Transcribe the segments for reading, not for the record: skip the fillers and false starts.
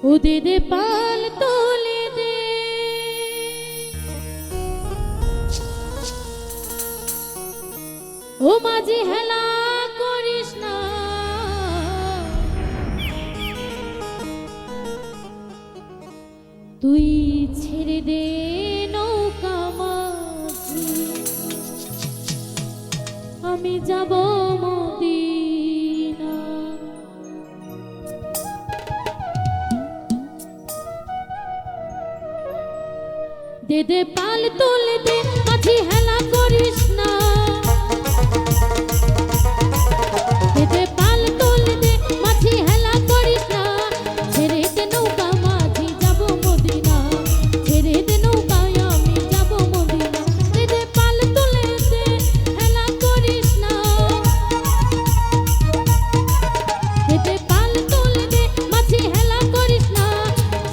ও দে দে পাল তোলে দে, ও মাঝি হেলা করিস না, তুই ছেড়ে দে নৌকা মাঝি, আমি যাব মদিনা। দে দে পাল তোলে দে, মাঝি হেলা করিস না, দে দে পাল তোলে দে, মাঝি হেলা করিস না, ছেড়ে দে নৌকা মাঝি যাব মদিনা, ছেড়ে দে নৌকায় আমি যাব মদিনা। দে দে পাল তোলে দে, হেলা করিস না, দে দে পাল তোলে দে, মাঝি হেলা করিস না,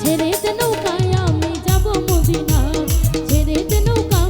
ছেড়ে দে নৌকায় আমি যাব মদিনা, ছেড়ে দে নৌকা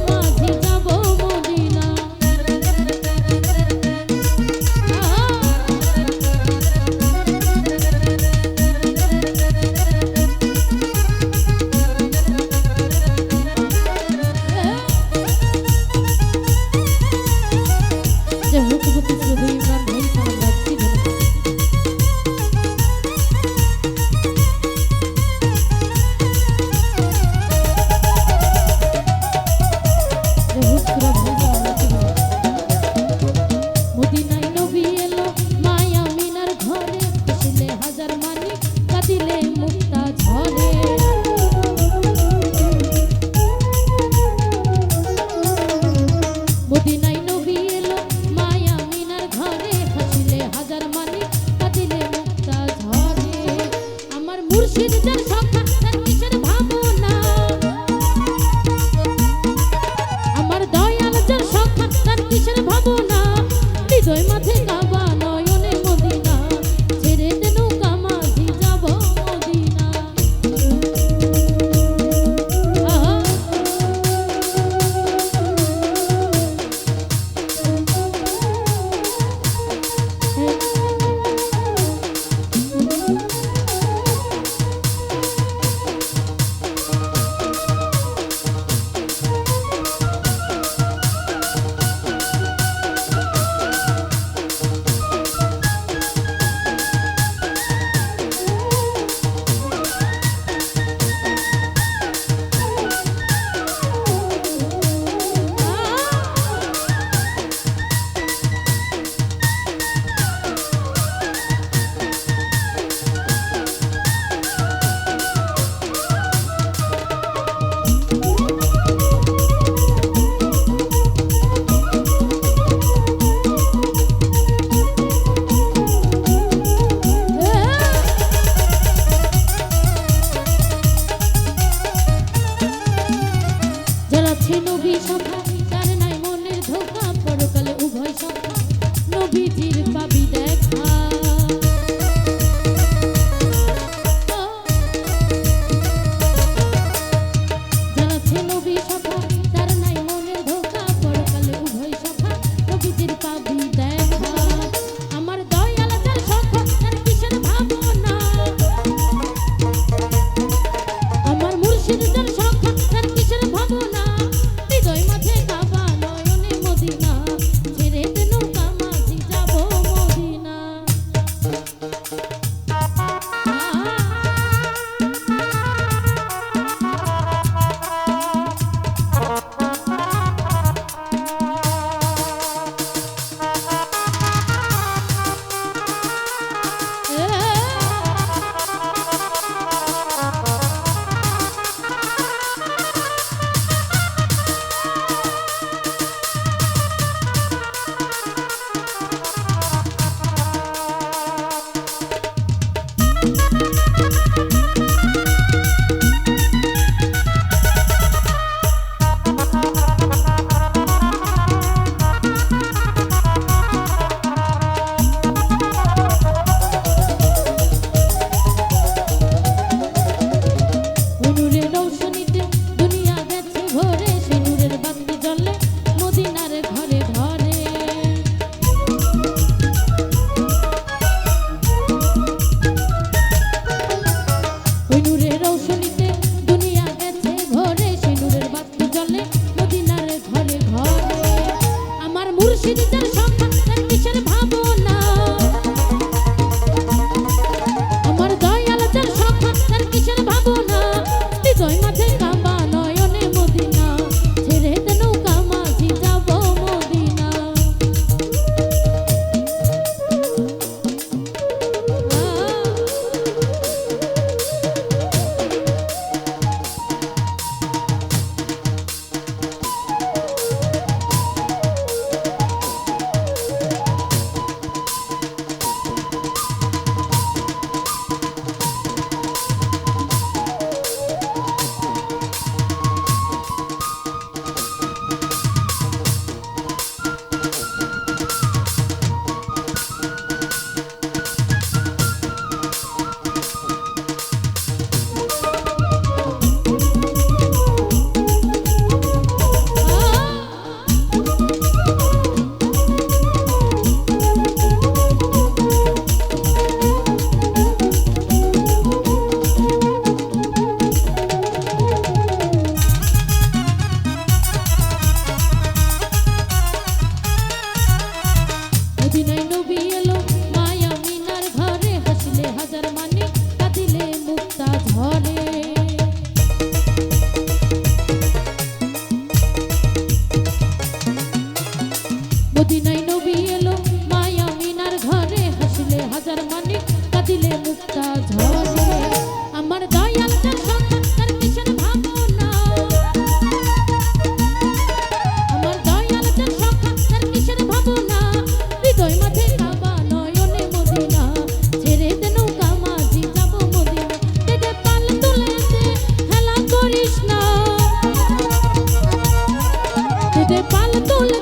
হেঁটে পাল তুলে